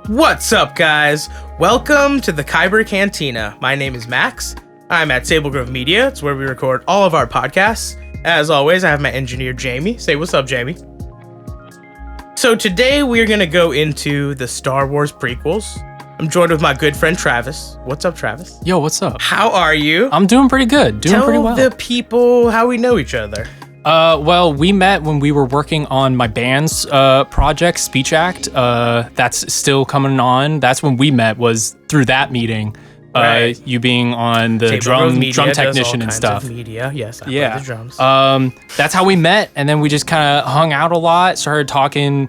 What's up, guys? Welcome to the Kyber Cantina. My name is Max. I'm at Sable Grove Media. It's where we record all of our podcasts. As always, I have my engineer, Jamie. Say what's up, Jamie. So today we're going to go into the Star Wars prequels. I'm joined with my good friend, Travis. What's up, Travis? Yo, what's up? How are you? I'm doing pretty good. Doing pretty well. Tell the people how we know each other. Well, we met when we were working on my band's project, Speech Act. That's still coming on. That's when we met, was through that meeting. Right. You being on the drum technician and stuff. Media. Yes, I play the drums. That's how we met, and then we just kind of hung out a lot, started talking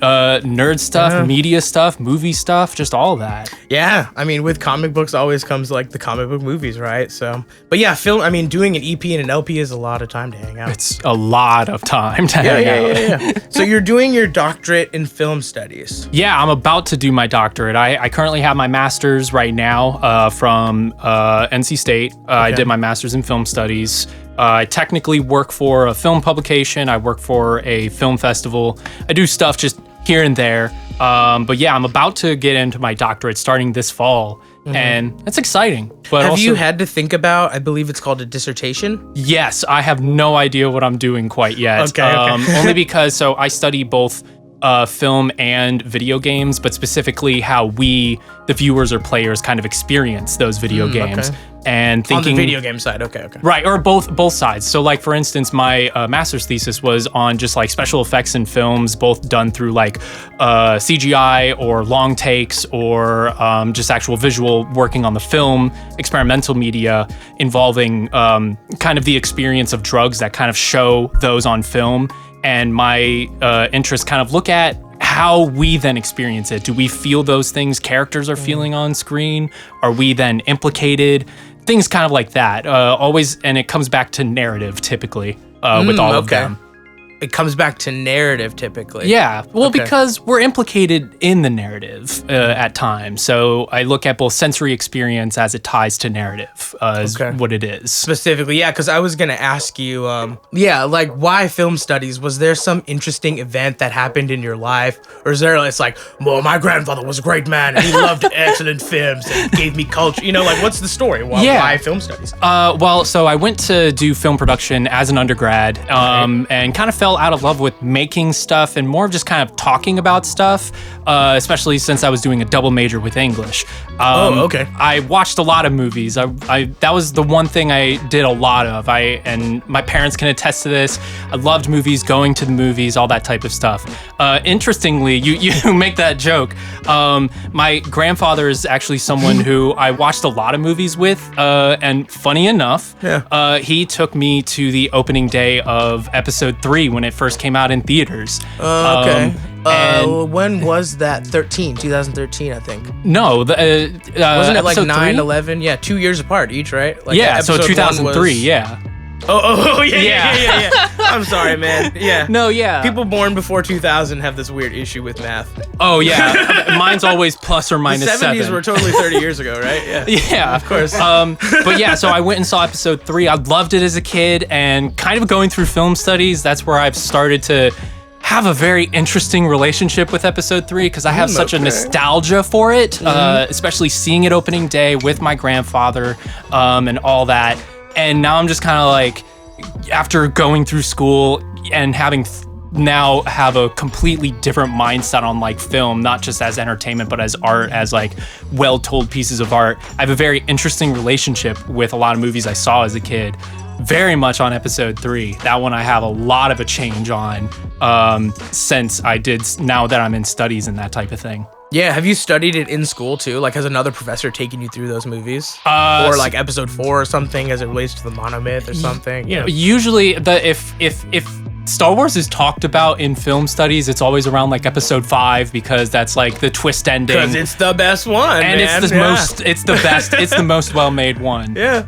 nerd stuff, media stuff, movie stuff, just all of that. Yeah, I mean, with comic books always comes like the comic book movies, right? So, but yeah, doing an EP and an LP is a lot of time to hang out. It's a lot of time to hang out. Yeah. So you're doing your doctorate in film studies. Yeah, I'm about to do my doctorate. I currently have my master's right now from NC State. I did my master's in film studies. I technically work for a film publication. I work for a film festival. I do stuff just here and there. But yeah, I'm about to get into my doctorate starting this fall. And it's exciting. But have you had to think about, I believe it's called a dissertation? Yes, I have no idea what I'm doing quite yet. Okay. Only because, so I study both film and video games, but specifically how we, the viewers or players, kind of experience those video games. Okay. And thinking on the video game side, okay. Right, or both sides. So like, for instance, my master's thesis was on just like special effects in films, both done through like CGI or long takes or just actual visual working on the film, experimental media involving kind of the experience of drugs that kind of show those on film. And my interests kind of look at how we then experience it. Do we feel those things characters are feeling on screen? Are we then implicated? Things kind of like that. Always, and it comes back to narrative typically with all of them. It comes back to narrative typically. Yeah, well, because we're implicated in the narrative at times. So I look at both sensory experience as it ties to narrative, is what it is. Specifically, yeah, because I was going to ask you, like, why film studies? Was there some interesting event that happened in your life? Or is there, it's like, well, my grandfather was a great man and he loved excellent films and gave me culture. You know, like, what's the story? Why film studies? Well, so I went to do film production as an undergrad and kind of fell out of love with making stuff and more of just kind of talking about stuff, especially since I was doing a double major with English. I watched a lot of movies. That was the one thing I did a lot of. And my parents can attest to this. I loved movies, going to the movies, all that type of stuff. Interestingly, you make that joke. My grandfather is actually someone who I watched a lot of movies with, and funny enough, he took me to the opening day of episode 3 when it first came out in theaters. When was that? 2013, I think. No, wasn't it like 9/11? 3? Yeah, 2 years apart each, right? Like so 2003, yeah. Yeah. I'm sorry, man. Yeah. No, yeah. People born before 2000 have this weird issue with math. Oh, yeah. Mine's always plus or minus 7. The 70s were totally 30 years ago, right? Yeah. Yeah. Of course. But yeah, so I went and saw episode 3. I loved it as a kid, and kind of going through film studies, that's where I've started to have a very interesting relationship with episode 3 because I have such a nostalgia for it, especially seeing it opening day with my grandfather and all that. And now I'm just kind of like, after going through school and having now have a completely different mindset on like film, not just as entertainment, but as art, as like well-told pieces of art. I have a very interesting relationship with a lot of movies I saw as a kid. Very much on episode 3. That one I have a lot of a change on since I did, now that I'm in studies and that type of thing. Yeah, have you studied it in school too? Like, has another professor taken you through those movies? Or like episode 4 or something as it relates to the monomyth or something? You know. Usually, if Star Wars is talked about in film studies, it's always around like episode 5 because that's like the twist ending. Because it's the best one, and man. It's the best, it's the most well-made one. Yeah.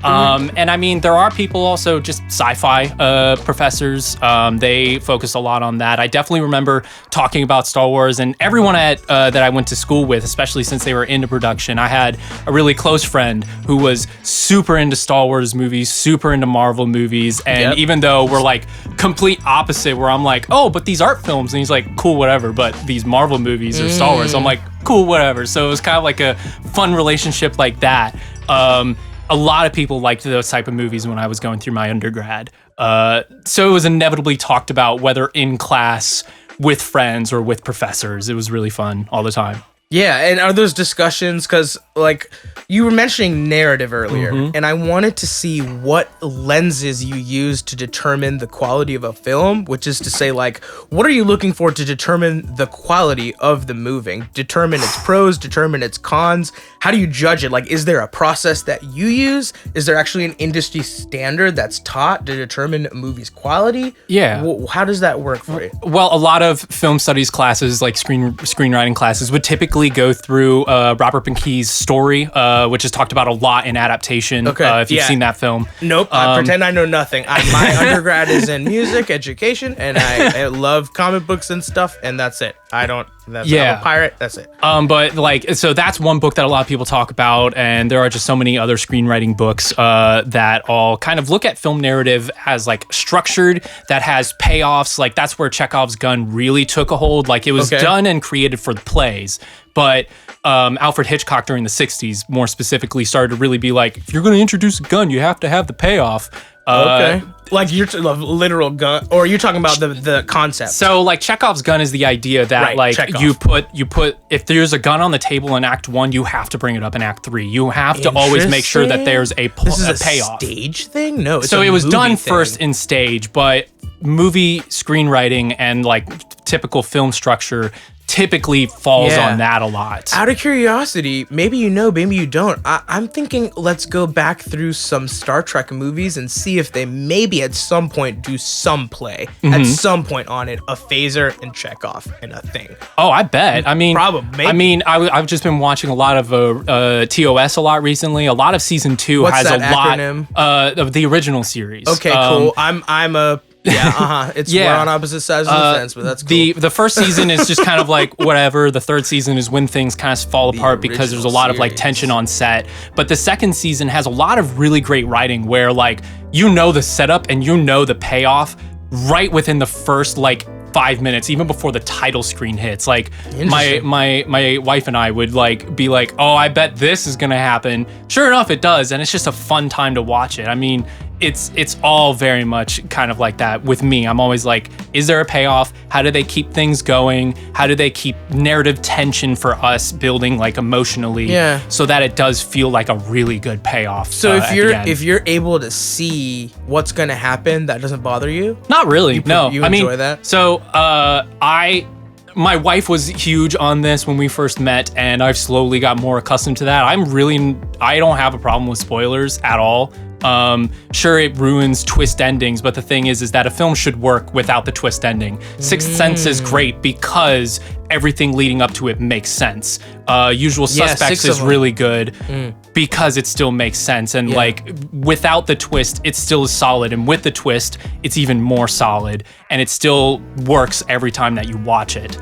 And I mean, there are people also just sci-fi professors. They focus a lot on that. I definitely remember talking about Star Wars, and everyone at that I went to school with, especially since they were into production. I had a really close friend who was super into Star Wars movies, super into Marvel movies, and even though we're like complete opposites opposite where I'm like, oh, but these art films, and he's like, cool, whatever, but these Marvel movies or Star Wars, I'm like, cool, whatever. So it was kind of like a fun relationship like that. A lot of people liked those type of movies when I was going through my undergrad. So it was inevitably talked about, whether in class, with friends, or with professors. It was really fun all the time. Yeah, and are those discussions, because like you were mentioning narrative earlier, and I wanted to see what lenses you use to determine the quality of a film, which is to say, like, what are you looking for to determine the quality of the movie? Determine its pros, determine its cons. How do you judge it? Like, is there a process that you use? Is there actually an industry standard that's taught to determine a movie's quality? Yeah. How does that work for you? Well, a lot of film studies classes, like screenwriting classes, would typically go through Robert McKee's Story, which is talked about a lot in adaptation. If you've seen that film. Nope. I pretend I know nothing. My undergrad is in music education, and I love comic books and stuff, and that's it. I'm a pirate. That's it. But like, so that's one book that a lot of people talk about, and there are just so many other screenwriting books that all kind of look at film narrative as like structured, that has payoffs. Like that's where Chekhov's gun really took a hold. Like it was done and created for the plays, but Alfred Hitchcock during the 60s, more specifically, started to really be like, if you're going to introduce a gun, you have to have the payoff. Like you're literal gun, or you're talking about the concept. So like Chekhov's gun is the idea that like Chekhov. you put if there's a gun on the table in Act 1, you have to bring it up in Act 3. You have to always make sure that there's a payoff. Stage thing? No. So it was done first in stage, but movie screenwriting and like typical film structure typically falls on that a lot. Out of curiosity, maybe you know, maybe you don't. I'm thinking let's go back through some Star Trek movies and see if they maybe at some point do some play at some point on it, a phaser and Chekhov and a thing. Oh, I bet. I mean, probably. Maybe. I mean, I've just been watching a lot of TOS a lot recently. A lot of season 2 has a acronym? Lot of the original series. Okay, cool. I'm a It's we're on opposite sides of the fence, but that's cool. The first season is just kind of like whatever. The third season is when things kind of fall apart because there's a lot of like tension on set. But the second season has a lot of really great writing where like you know the setup and you know the payoff right within the first like 5 minutes, even before the title screen hits. Like my wife and I would like be like, oh, I bet this is gonna happen. Sure enough, it does, and it's just a fun time to watch it. I mean, it's all very much kind of like that with me. I'm always like, is there a payoff? How do they keep things going? How do they keep narrative tension for us building like emotionally so that it does feel like a really good payoff? So if you're able to see what's gonna happen, that doesn't bother you? Not really. No. You enjoy that? So my wife was huge on this when we first met, and I've slowly got more accustomed to that. I don't have a problem with spoilers at all. Sure, it ruins twist endings, but the thing is that a film should work without the twist ending. Sixth Sense is great because everything leading up to it makes sense. Usual Suspects is really good because it still makes sense. And like without the twist, it still is solid. And with the twist, it's even more solid. And it still works every time that you watch it.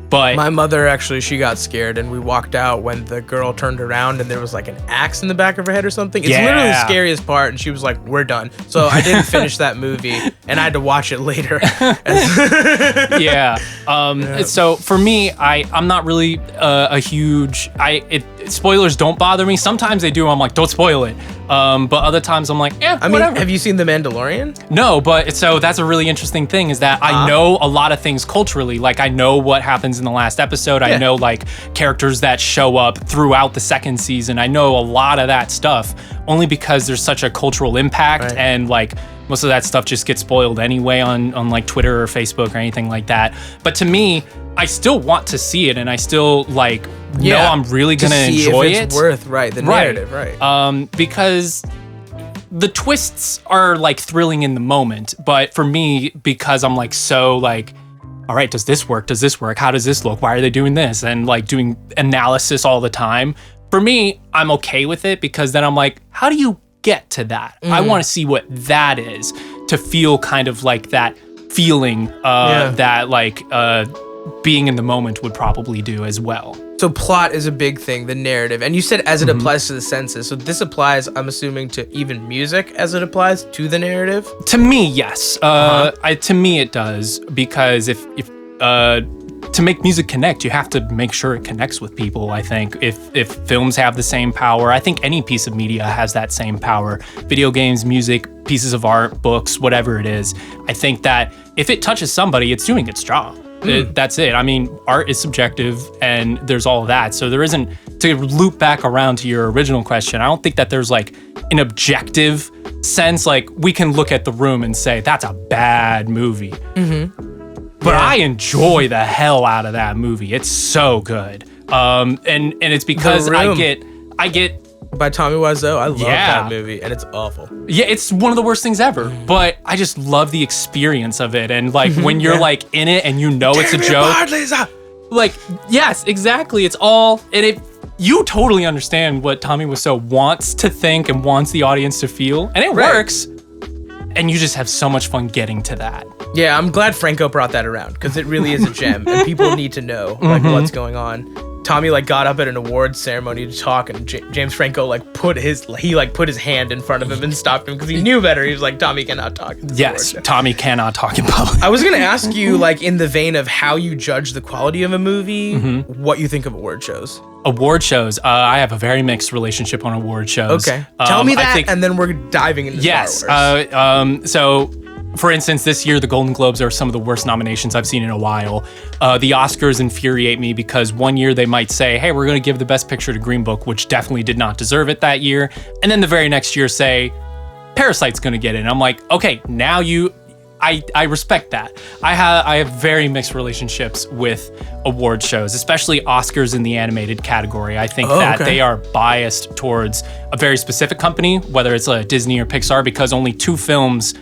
But my mother actually, she got scared and we walked out when the girl turned around and there was like an axe in the back of her head or something. It's literally the scariest part, and she was like, we're done. So I didn't finish that movie and I had to watch it later. So for me, I'm not really a huge spoilers don't bother me. Sometimes they do. I'm like, don't spoil it. But other times I'm like, whatever. Have you seen The Mandalorian? No, but so that's a really interesting thing is that I know a lot of things culturally. Like I know what happens in the last episode. I know like characters that show up throughout the second season. I know a lot of that stuff only because there's such a cultural impact and like most of that stuff just gets spoiled anyway on like Twitter or Facebook or anything like that. But to me, I still want to see it, and I still like know I'm really gonna enjoy it. It's worth the narrative, because the twists are like thrilling in the moment, but for me, because I'm like so like, all right, does this work? Does this work? How does this look? Why are they doing this? And like doing analysis all the time. For me, I'm okay with it because then I'm like, how do you get to that? I want to see what that is to feel kind of like that feeling that like being in the moment would probably do as well. So plot is a big thing, the narrative. And you said as it applies to the senses. So this applies, I'm assuming, to even music as it applies to the narrative? To me, yes. To me, it does. Because if to make music connect, you have to make sure it connects with people, I think. If films have the same power, I think any piece of media has that same power. Video games, music, pieces of art, books, whatever it is. I think that if it touches somebody, it's doing its job. That's it. I mean, art is subjective and there's all of that. So there isn't, to loop back around to your original question, I don't think that there's like an objective sense. Like we can look at the room and say, that's a bad movie. But I enjoy the hell out of that movie. It's so good. And it's because I get by Tommy Wiseau. I love that movie, and it's awful. Yeah, it's one of the worst things ever. But I just love the experience of it, and like when you're like in it and you know it's a joke. Like, yes, exactly. It's all, and you totally understand what Tommy Wiseau wants to think and wants the audience to feel, and it works. And you just have so much fun getting to that. Yeah, I'm glad Franco brought that around because it really is a gem, and people need to know like what's going on. Tommy like got up at an awards ceremony to talk, and James Franco like put his hand in front of him and stopped him because he knew better. He was like, Tommy cannot talk. Yes, Tommy cannot talk in public. I was gonna ask you, like, in the vein of how you judge the quality of a movie, what you think of award shows. Award shows. I have a very mixed relationship on award shows. Okay, tell me that, and then we're diving into Star Wars. So, for instance, this year the Golden Globes are some of the worst nominations I've seen in a while. The Oscars infuriate me because one year they might say, hey, we're going to give the Best Picture to Green Book, which definitely did not deserve it that year. And then the very next year say, Parasite's going to get it. And I'm like, okay, now I respect that. I have very mixed relationships with award shows, especially Oscars in the animated category. I think they are biased towards a very specific company, whether it's a Disney or Pixar, because only 2 films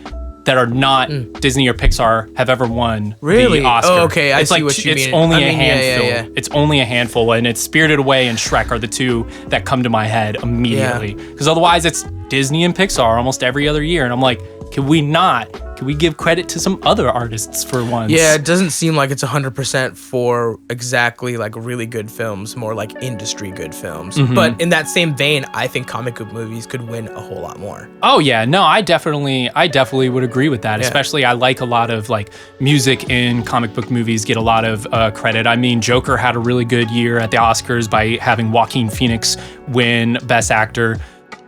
that are not Disney or Pixar have ever won the Oscar. Oh, okay, I see what you mean. It's only a handful. It's only a handful, and it's Spirited Away and Shrek are the 2 that come to my head immediately. Because otherwise, it's Disney and Pixar almost every other year, and I'm like, can we give credit to some other artists for once? Yeah, it doesn't seem like it's 100% for exactly like really good films, more like industry good films. But in that same vein, I think comic book movies could win a whole lot more. Oh yeah, no, I definitely would agree with that. Yeah. Especially I like a lot of like music in comic book movies get a lot of credit. I mean, Joker had a really good year at the Oscars by having Joaquin Phoenix win Best Actor.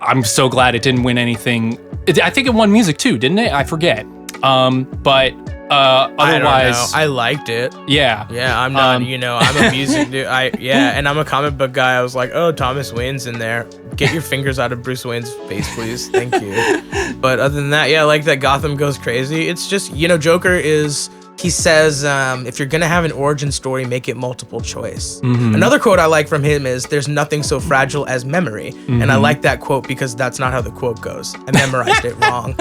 I'm so glad it didn't win anything. I think it won music too, didn't it? I forget. But otherwise, I don't know. I liked it. Yeah. Yeah, I'm not, I'm a music dude. And I'm a comic book guy. I was like, oh, Thomas Wayne's in there. Get your fingers out of Bruce Wayne's face, please. Thank you. But other than that, yeah, I like that Gotham goes crazy. It's just, Joker is, he says, if you're going to have an origin story, make it multiple choice. Another quote I like from him is, there's nothing so fragile as memory. And I like that quote because that's not how the quote goes. I memorized it wrong.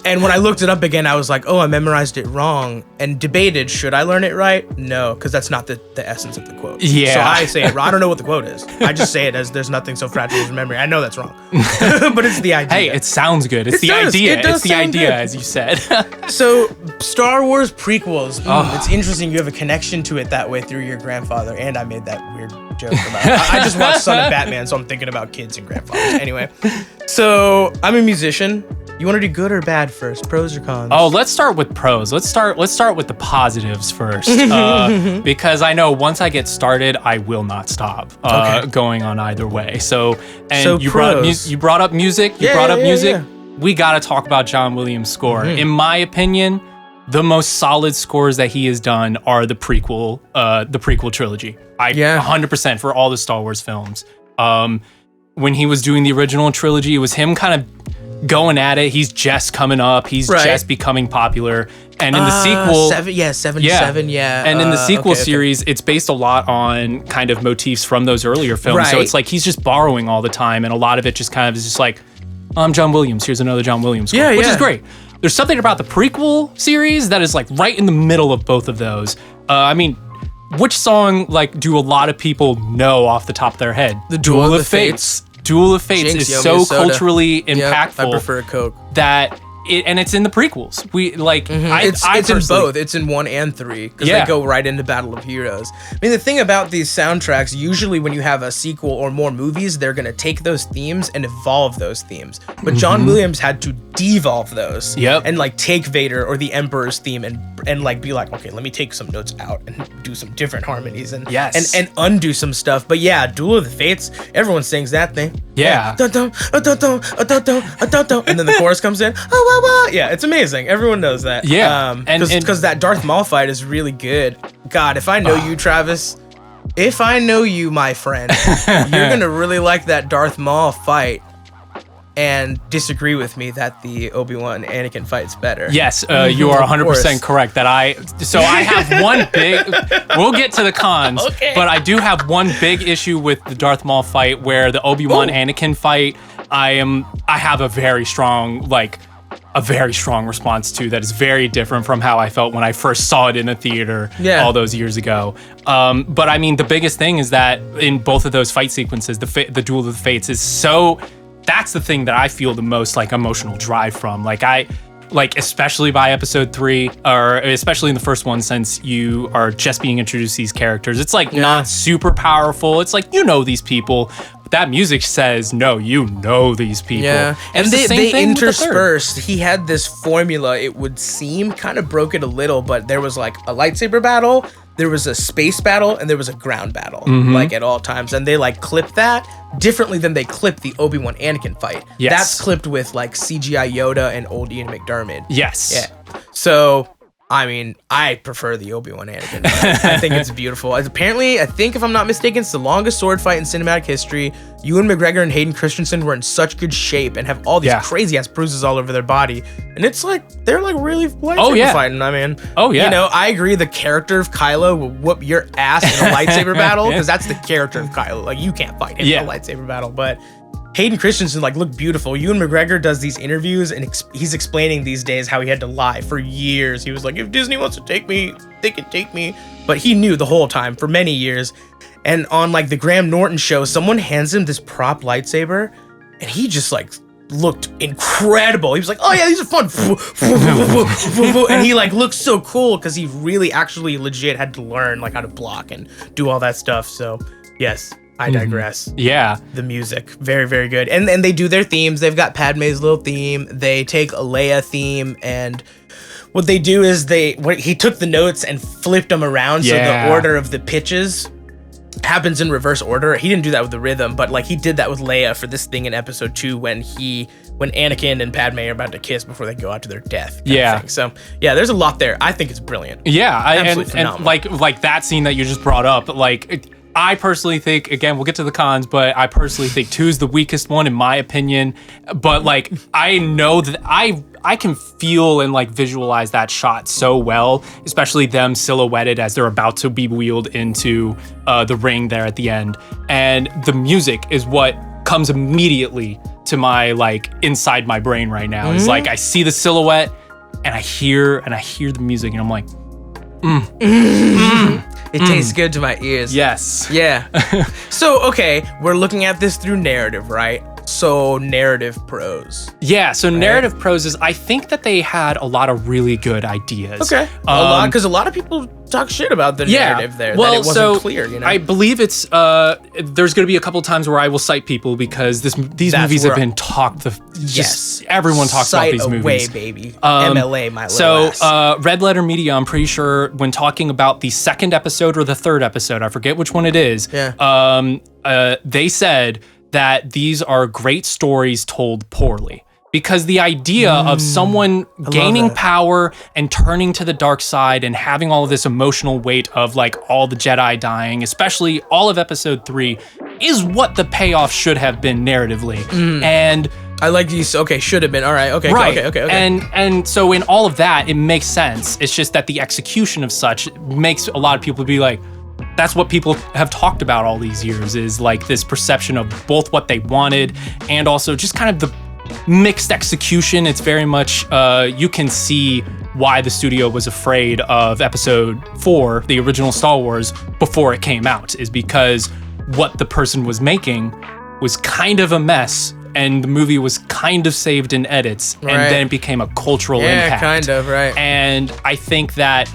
And when I looked it up again, I was like, oh, I memorized it wrong. And debated, should I learn it right? No, because that's not the essence of the quote. Yeah. So I say it wrong. I don't know what the quote is. I just say it as there's nothing so fragile as memory. I know that's wrong. But it's the idea. Hey, it sounds good. It's the idea. It's the idea, good. As you said. So, Star Wars prequels. It's interesting you have a connection to it that way through your grandfather. And I made that weird joke about it. I just watched Son of Batman, so I'm thinking about kids and grandfathers. Anyway, so I'm a musician. You want to do good or bad first? Pros or cons? Oh, let's start with pros. Let's start with the positives first. Because I know once I get started, I will not stop going on either way. So you brought up music. Yeah. We got to talk about John Williams' score. In my opinion, the most solid scores that he has done are the prequel trilogy. 100% for all the Star Wars films. When he was doing the original trilogy, it was him kind of going at it. He's just coming up. He's just becoming popular. And in the sequel... 77, yeah. And in the sequel series, it's based a lot on kind of motifs from those earlier films. Right. So it's like he's just borrowing all the time. And a lot of it just kind of is just like, I'm John Williams. Here's another John Williams score, which is great. There's something about the prequel series that is like right in the middle of both of those. I mean, which song like do a lot of people know off the top of their head? The Duel of the Fates. Duel of Fates is so culturally impactful. I prefer a Coke. That and it's in the prequels. We like it's in both. It's in 1 and 3 because they go right into Battle of Heroes. I mean, the thing about these soundtracks, usually when you have a sequel or more movies, they're gonna take those themes and evolve those themes. But John Williams had to devolve those and like take Vader or the Emperor's theme and like be like, okay, let me take some notes out and do some different harmonies and undo some stuff. But yeah, Duel of the Fates, everyone sings that thing. Yeah. Dun, dun, dun, dun, dun, dun, dun, dun, and then the chorus comes in. Yeah, it's amazing. Everyone knows that. Yeah. Because that Darth Maul fight is really good. God, if I know you, Travis, if I know you, my friend, you're gonna really like that Darth Maul fight and disagree with me that the ObiWan Anakin fight's better. Yes, you are 100% correct. I have one big. We'll get to the cons, but I do have one big issue with the Darth Maul fight, where the ObiWan Anakin fight, I have a very strong response to that is very different from how I felt when I first saw it in a theater all those years ago. But I mean, the biggest thing is that in both of those fight sequences, the Duel of the Fates is so. That's the thing that I feel the most like emotional drive from. Especially by episode 3, or especially in the first one, since you are just being introduced to these characters. It's like not super powerful. It's like, you know these people. But that music says, no, you know these people. Yeah, and they interspersed. He had this formula, it would seem, kind of broke it a little, but there was like a lightsaber battle, there was a space battle, and there was a ground battle, like at all times. And they like clipped that differently than they clipped the Obi-Wan Anakin fight. Yes. That's clipped with like CGI Yoda and old Ian McDiarmid. Yes. Yeah. So, I mean, I prefer the Obi-Wan Anakin fight. I think it's beautiful. Apparently, I think if I'm not mistaken, it's the longest sword fight in cinematic history. Ewan McGregor and Hayden Christensen were in such good shape and have all these crazy ass bruises all over their body. And it's like, they're like really lightsaber fighting. I mean, you know, I agree the character of Kylo will whoop your ass in a lightsaber battle because that's the character of Kylo. Like, you can't fight him in a lightsaber battle, but Hayden Christensen like looked beautiful. Ewan McGregor does these interviews and he's explaining these days how he had to lie for years. He was like, if Disney wants to take me, they can take me. But he knew the whole time for many years. And on like the Graham Norton show, someone hands him this prop lightsaber and he just like looked incredible. He was like, oh yeah, these are fun. And he like looked so cool because he really actually legit had to learn like how to block and do all that stuff. So yes. I digress. Yeah. The music. Very, very good. And they do their themes. They've got Padme's little theme. They take a Leia theme, and what they do is he took the notes and flipped them around so the order of the pitches happens in reverse order. He didn't do that with the rhythm, but like he did that with Leia for this thing in episode 2 when Anakin and Padme are about to kiss before they go out to their death. So yeah, there's a lot there. I think it's brilliant. Yeah. And like that scene that you just brought up, like I personally think, again, we'll get to the cons, but I personally think 2 is the weakest one in my opinion. But like, I know that I can feel and like visualize that shot so well, especially them silhouetted as they're about to be wheeled into the ring there at the end. And the music is what comes immediately to my like inside my brain right now. It's like I see the silhouette and I hear the music and I'm like, It tastes good to my ears. Yes. Yeah. So, okay, we're looking at this through narrative, right? So, narrative pros. Yeah, so narrative pros is, I think that they had a lot of really good ideas. Okay. Because a lot of people talk shit about the narrative there. Well, that it wasn't clear, you know? I believe it's, there's going to be a couple times where I will cite people because these movies have been talked, everyone talks about these movies. Away, baby. MLA, my little ass. Red Letter Media, I'm pretty sure, when talking about the second episode or the third episode, I forget which one it is, they said that these are great stories told poorly. Because the idea of someone gaining power and turning to the dark side and having all of this emotional weight of like all the Jedi dying, especially all of episode 3, is what the payoff should have been narratively. And I like these. Okay, should have been. All right. Okay. Right. Okay. And so in all of that, it makes sense. It's just that the execution of such makes a lot of people be like, that's what people have talked about all these years, is like this perception of both what they wanted and also just kind of the mixed execution. It's very much, you can see why the studio was afraid of episode 4, the original Star Wars, before it came out, is because what the person was making was kind of a mess and the movie was kind of saved in edits, and then it became a cultural impact. Kind of, right. And I think that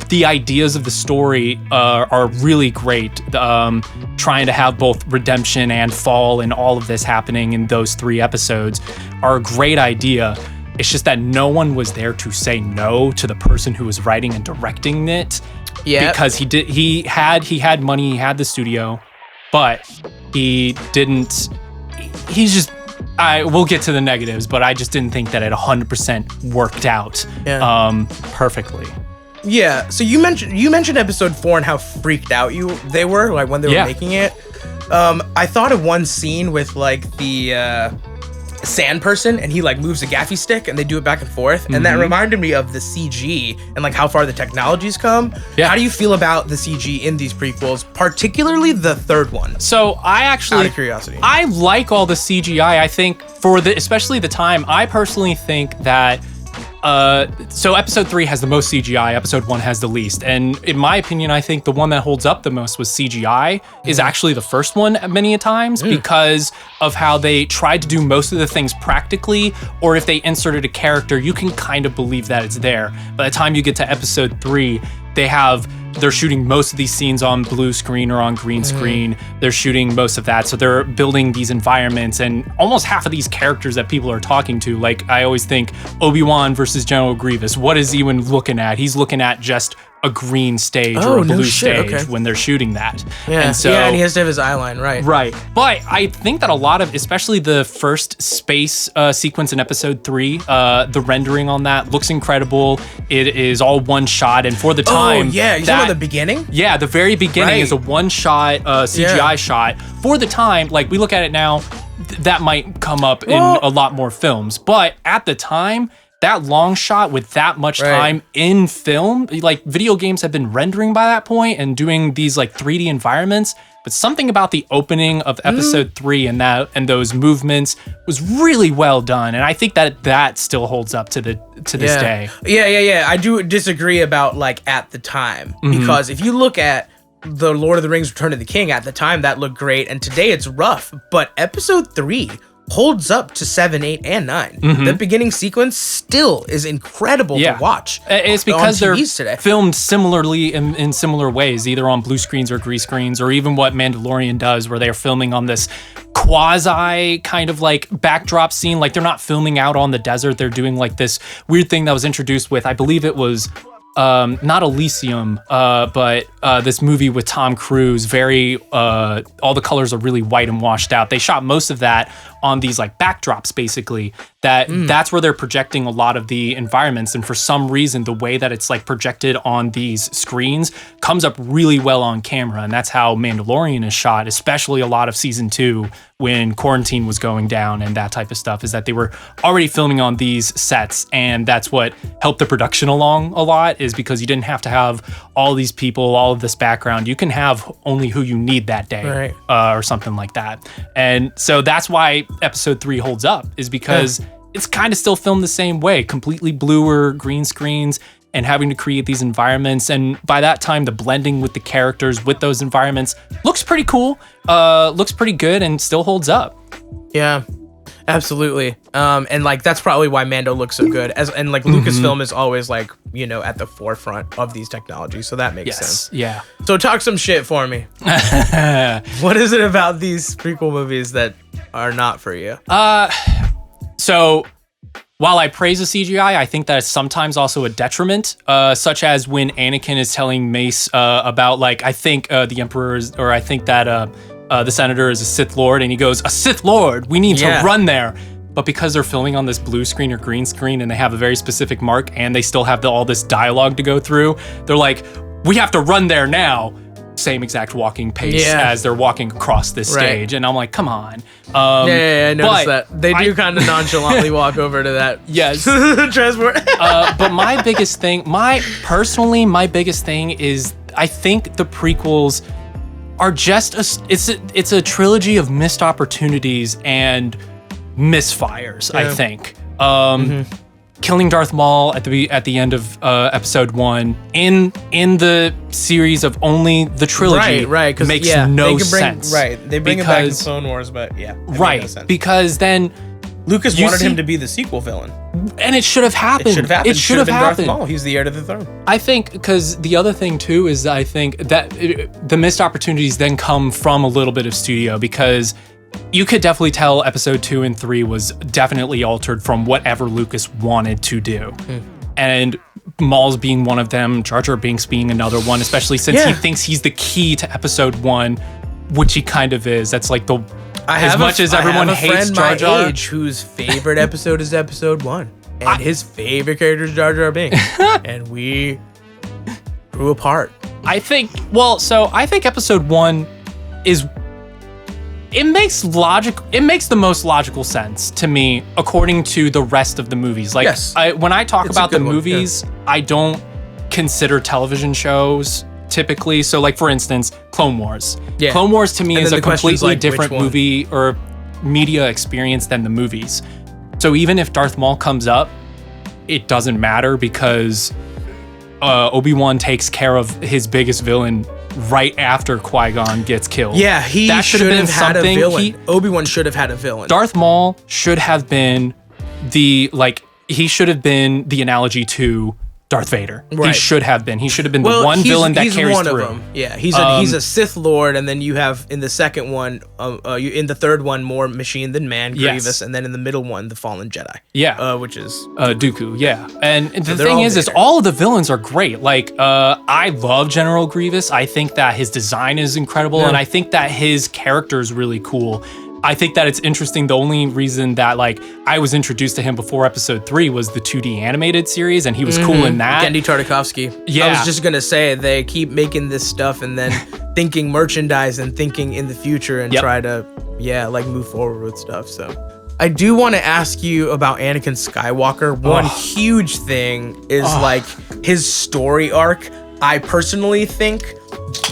the ideas of the story are really great. Trying to have both redemption and fall and all of this happening in those 3 episodes are a great idea. It's just that no one was there to say no to the person who was writing and directing it. Yeah. Because he had money, he had the studio, but he didn't. He's just. We'll get to the negatives, but I just didn't think that it 100% worked out perfectly. Yeah. So you mentioned episode 4 and how freaked out they were like when they were making it. I thought of one scene with like the sand person, and he like moves a gaffy stick and they do it back and forth, and that reminded me of the CG and like how far the technology's come. How do you feel about the CG in these prequels, particularly the 3rd one? So I actually, out of curiosity, I like all the CGI. I think especially the time, I personally think that so episode 3 has the most CGI, episode 1 has the least. And in my opinion, I think the one that holds up the most with CGI is actually the first one many a times because of how they tried to do most of the things practically, or if they inserted a character, you can kind of believe that it's there. By the time you get to episode 3, they're shooting most of these scenes on blue screen or on green screen. They're shooting most of that. So they're building these environments, and almost half of these characters that people are talking to, like I always think ObiWan versus General Grievous, what is he even looking at? He's looking at just a green stage or a blue stage when they're shooting that. And so, and he has to have his eye line, right. But I think that a lot of, especially the first space sequence in episode 3, the rendering on that looks incredible. It is all one shot, and for the time, you talking about the beginning? Yeah, the very beginning is a one shot CGI shot. For the time, like we look at it now, that might come up in a lot more films, but at the time, that long shot with that much time in film, like video games have been rendering by that point and doing these like 3D environments, but something about the opening of episode 3 and those movements was really well done, and I think that still holds up to this day. Yeah. I do disagree about like at the time, because if you look at the Lord of the Rings Return of the King, at the time that looked great, and today it's rough, but episode 3 holds up to 7, 8, and 9. The beginning sequence still is incredible to watch. It's because they're today. Filmed similarly in similar ways, either on blue screens or green screens, or even what Mandalorian does, where they're filming on this quasi kind of like backdrop scene. Like they're not filming out on the desert. They're doing like this weird thing that was introduced with, I believe it was not Elysium, but this movie with Tom Cruise, all the colors are really white and washed out. They shot most of that on these like backdrops, basically. That's where they're projecting a lot of the environments, and for some reason, the way that it's like projected on these screens comes up really well on camera, and that's how Mandalorian is shot, especially a lot of season 2 when quarantine was going down and that type of stuff, is that they were already filming on these sets, and that's what helped the production along a lot, is because you didn't have to have all these people, all of this background. You can have only who you need that day, or something like that. And so that's why episode 3 holds up, is because it's kind of still filmed the same way, completely bluer green screens and having to create these environments. And by that time, the blending with the characters with those environments looks pretty cool, looks pretty good, and still holds up. Yeah, absolutely. And like that's probably why Mando looks so good. And like Lucasfilm is always like, at the forefront of these technologies, so that makes sense. Yeah. So talk some shit for me. What is it about these prequel movies that are not for you? So while I praise the CGI, I think that it's sometimes also a detriment, such as when Anakin is telling Mace about, like, I think the Emperor is, or I think that the Senator is a Sith Lord, and he goes, a Sith Lord, we need to run there. But because they're filming on this blue screen or green screen, and they have a very specific mark, and they still have all this dialogue to go through, they're like, we have to run there now. Same exact walking pace as they're walking across this stage, and I'm like, come on. I noticed that they do kind of nonchalantly walk over to that. Yes, transport. But my biggest thing is, I think the prequels are just it's a trilogy of missed opportunities and misfires. I think. killing Darth Maul at the end of episode 1 in the series of only the trilogy right, makes no sense. Right, they bring it back in Clone Wars, but it right, no sense. Because then Lucas wanted him to be the sequel villain, and it should have happened. It should have happened. Darth Maul. He's the heir to the throne. I think because the other thing too is I think that the missed opportunities then come from a little bit of studio, because you could definitely tell episode 2 and 3 was definitely altered from whatever Lucas wanted to do. And Maul's being one of them, Jar Jar Binks being another one, especially since he thinks he's the key to episode 1, which he kind of is. That's like as much as everyone hates Jar Jar. My age whose favorite episode is episode 1, and his favorite character is Jar Jar Binks, and we grew apart. I think episode 1 is... It makes the most logical sense to me according to the rest of the movies. Like, when I talk about the movies, I don't consider television shows typically. So like, for instance, Clone Wars. Yeah. Clone Wars to me is a completely different movie or media experience than the movies. So even if Darth Maul comes up, it doesn't matter because Obi-Wan takes care of his biggest villain right after Qui-Gon gets killed. Yeah, that should have had a villain. Obi-Wan should have had a villain. Darth Maul should have been the analogy to Darth Vader. Right. He should have been. He should have been the one villain that carries one through. Of them. Yeah, he's a Sith Lord, and then you in the second one, in the third one, more machine than man, Grievous, and then in the middle one, the Fallen Jedi. Yeah, which is Dooku. Yeah, and the thing is all of the villains are great. Like, I love General Grievous. I think that his design is incredible, and I think that his character is really cool. I think that it's interesting. The only reason that I was introduced to him before episode 3 was the 2D animated series, and he was cool in that. Genndy Tartakovsky. Yeah. I was just gonna say, they keep making this stuff and then thinking merchandise and thinking in the future and try to move forward with stuff. So I do want to ask you about Anakin Skywalker. One huge thing is his story arc. I personally think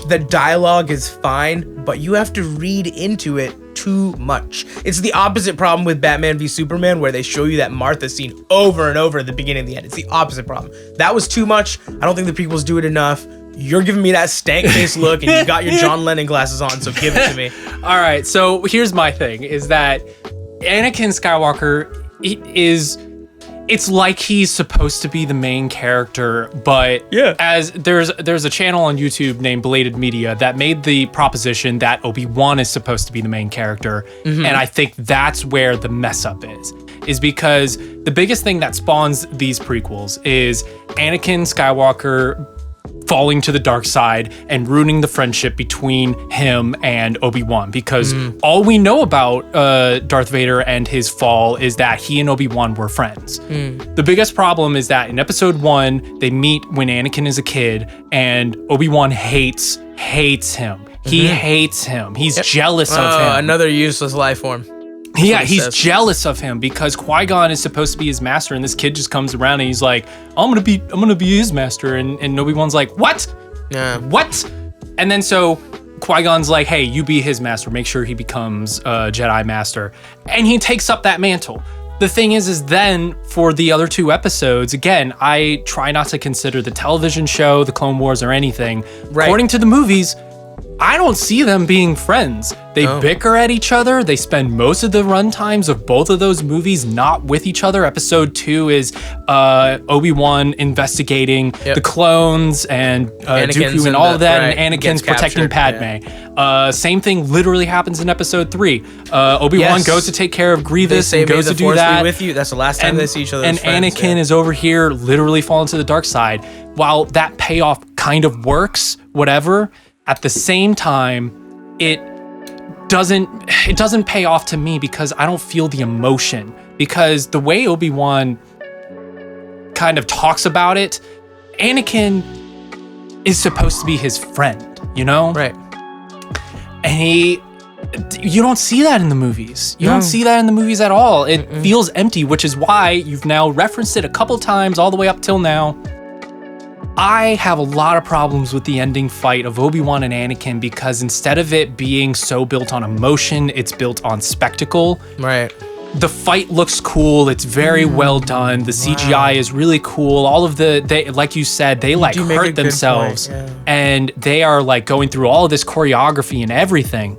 the dialogue is fine, but you have to read into it too much. It's the opposite problem with Batman v Superman, where they show you that Martha scene over and over at the beginning and the end. It's the opposite problem. That was too much. I don't think the prequels do it enough. You're giving me that stank face look, and you got your John Lennon glasses on, so give it to me. All right, so here's my thing, is that Anakin Skywalker it's like he's supposed to be the main character, but as there's a channel on YouTube named Belated Media that made the proposition that Obi-Wan is supposed to be the main character, and I think that's where the mess up is because the biggest thing that spawns these prequels is Anakin Skywalker falling to the dark side and ruining the friendship between him and Obi-Wan, because all we know about Darth Vader and his fall is that he and Obi-Wan were friends. The biggest problem is that in episode 1, they meet when Anakin is a kid, and Obi-Wan hates him. He hates him. He's jealous of him. Another useless life form. Yeah, he's jealous of him because Qui-Gon is supposed to be his master, and this kid just comes around and he's like, I'm gonna be his master, and Obi-Wan's like, what? Yeah. What? And then so Qui-Gon's like, hey, you be his master, make sure he becomes a Jedi master, and he takes up that mantle. The thing is then for the other 2 episodes, again, I try not to consider the television show, the Clone Wars, or anything. Right. According to the movies, I don't see them being friends. They bicker at each other. They spend most of the run times of both of those movies not with each other. Episode 2 is Obi-Wan investigating the clones and Dooku and all of that, and Anakin's protecting Padme. Same thing literally happens in episode 3. Obi-Wan goes to take care of Grievous and goes to do that. With you. That's the last time they see each other. And Anakin is over here literally falling to the dark side. While that payoff kind of works, whatever, at the same time, it doesn't pay off to me because I don't feel the emotion. Because the way Obi-Wan kind of talks about it, Anakin is supposed to be his friend, you know? Right. And you don't see that in the movies. You don't see that in the movies at all. It feels empty, which is why you've now referenced it a couple times all the way up till now. I have a lot of problems with the ending fight of Obi-Wan and Anakin because instead of it being so built on emotion, it's built on spectacle. Right. the fight looks cool. It's very well done. The CGI is really cool. All of they, like you said, they like hurt themselves, and they are like going through all of this choreography and everything.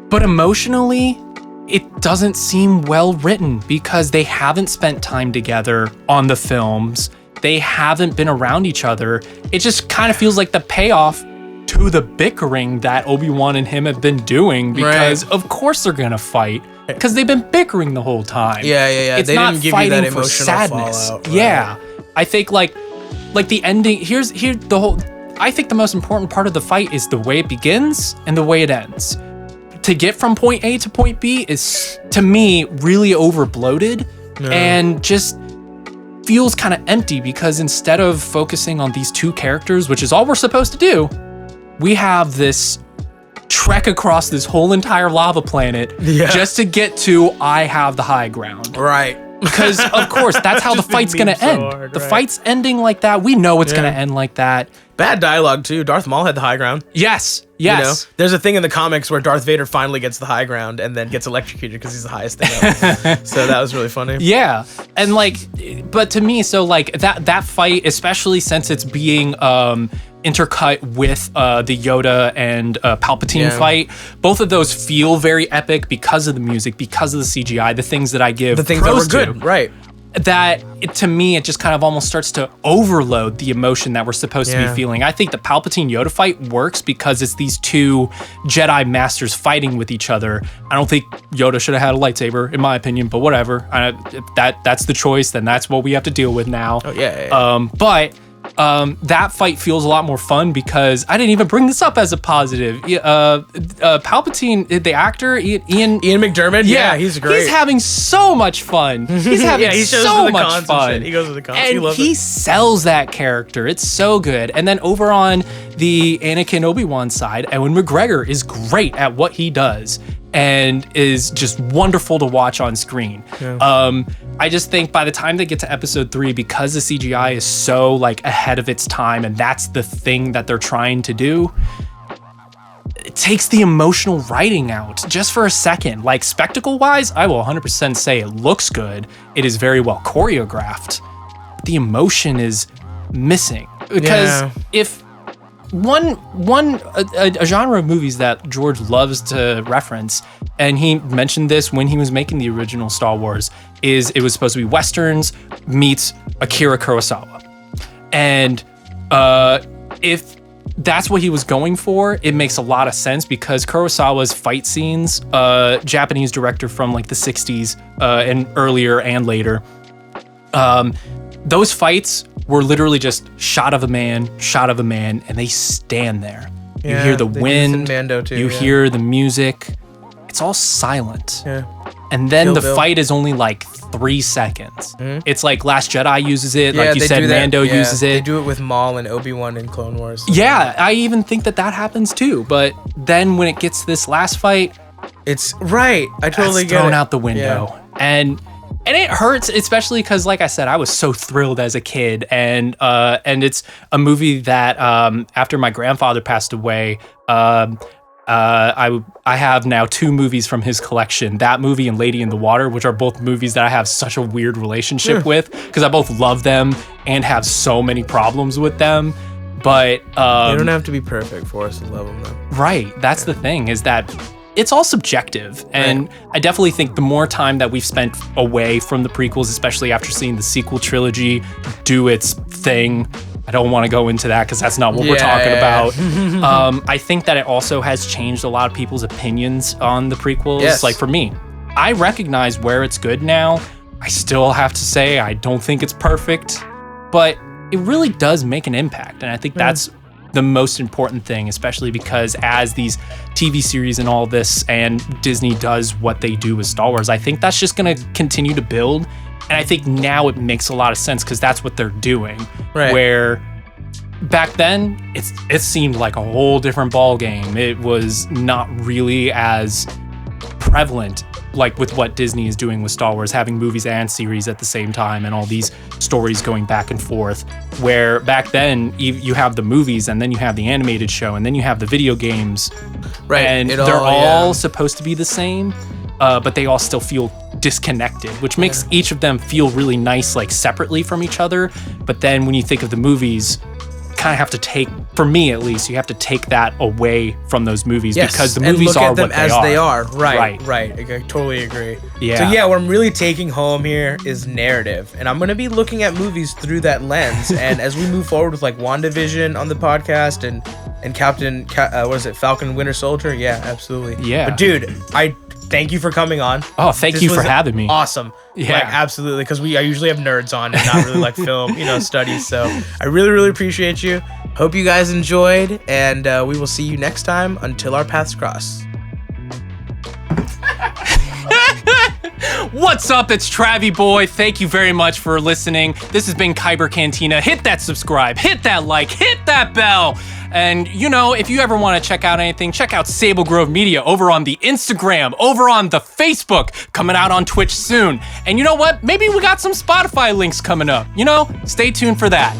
But emotionally, it doesn't seem well written because they haven't spent time together on the films. They haven't been around each other. It just kind of feels like the payoff to the bickering that Obi-Wan and him have been doing, because of course they're gonna fight because they've been bickering the whole time. It's they not didn't give fighting you that for emotional sadness. fallout. Yeah, I think like the ending. Here's the whole. I think the most important part of the fight is the way it begins and the way it ends. To get from point A to point B is, to me, really over bloated and just feels kind of empty, because instead of focusing on these two characters, which is all we're supposed to do, we have this trek across this whole entire lava planet just to get to I have the high ground. Right. Because, of course, that's how the fight's going to end. Hard, the fight's ending like that. We know it's going to end like that. Bad dialogue, too. Darth Maul had the high ground. Yes. You know? There's a thing in the comics where Darth Vader finally gets the high ground and then gets electrocuted because he's the highest thing ever. So that was really funny. Yeah. And like, but to me, so like that fight, especially since it's being intercut with the Yoda and Palpatine fight, both of those feel very epic because of the music, because of the CGI, the things that I give the things that were good, right? That to me, it just kind of almost starts to overload the emotion that we're supposed to be feeling. I think the Palpatine Yoda fight works because it's these two Jedi masters fighting with each other. I don't think Yoda should have had a lightsaber, in my opinion, but whatever. If that's the choice, then that's what we have to deal with now. But that fight feels a lot more fun because I didn't even bring this up as a positive. Palpatine, the actor, Ian McDermott, he's great. He's having so much fun. He's having so much fun. He goes with the cons. And he sells that character. It's so good. And then over on the Anakin Obi-Wan side, Ewan McGregor is great at what he does and is just wonderful to watch on screen. I just think by the time they get to episode 3, because the CGI is so like ahead of its time and that's the thing that they're trying to do, it takes the emotional writing out just for a second. Like spectacle wise, I will 100% say it looks good. It is very well choreographed. The emotion is missing, because if a genre of movies that George loves to reference, and he mentioned this when he was making the original Star Wars, is it was supposed to be Westerns meets Akira Kurosawa. And if that's what he was going for, it makes a lot of sense, because Kurosawa's fight scenes, Japanese director from like the 60s and earlier and later, those fights were literally just shot of a man, and they stand there. You hear the wind, Mando too, you hear the music. It's all silent. And then the fight is only like 3 seconds. It's like Last Jedi uses it, like you said, Mando uses it. They do it with Maul and Obi-Wan in Clone Wars. Yeah, I even think that happens too. But then when it gets to this last fight, it's right. I totally get it. Thrown out the window. And it hurts, especially because, like I said, I was so thrilled as a kid, and it's a movie that after my grandfather passed away, I have now 2 movies from his collection. That movie and Lady in the Water, which are both movies that I have such a weird relationship with, because I both love them and have so many problems with them. But they don't have to be perfect for us to love them, though. Right. That's the thing, is that it's all subjective. And I definitely think the more time that we've spent away from the prequels, especially after seeing the sequel trilogy do its thing, I don't want to go into that because that's not what we're talking about. I think that it also has changed a lot of people's opinions on the prequels. Like for me, I recognize where it's good now. I still have to say I don't think it's perfect, but it really does make an impact. And I think that's the most important thing, especially because as these TV series and all this and Disney does what they do with Star Wars, I think that's just going to continue to build. And I think now it makes a lot of sense because that's what they're doing. Where back then it seemed like a whole different ball game. It was not really as prevalent like with what Disney is doing with Star Wars, having movies and series at the same time and all these stories going back and forth, where back then you have the movies and then you have the animated show and then you have the video games, and they're all supposed to be the same. but they all still feel disconnected, which makes each of them feel really nice, like separately from each other. But then when you think of the movies, kind of have to take, for me at least, you have to take that away from those movies because the movies are what they are. Right. I totally agree. Yeah. So what I'm really taking home here is narrative, and I'm going to be looking at movies through that lens. And as we move forward with like WandaVision on the podcast and Falcon Winter Soldier? Yeah, absolutely. Yeah. But dude, I thank you for coming on. Oh, thank you for having me. Awesome. Yeah. Like, absolutely. Because I usually have nerds on and not really like film, studies. So I really, really appreciate you. Hope you guys enjoyed, and we will see you next time until our paths cross. What's up? It's Travie Boy. Thank you very much for listening. This has been Kyber Cantina. Hit that subscribe, hit that like, hit that bell. And if you ever want to check out anything, check out Sable Grove Media over on the Instagram, over on the Facebook, coming out on Twitch soon. And you know what? Maybe we got some Spotify links coming up. Stay tuned for that.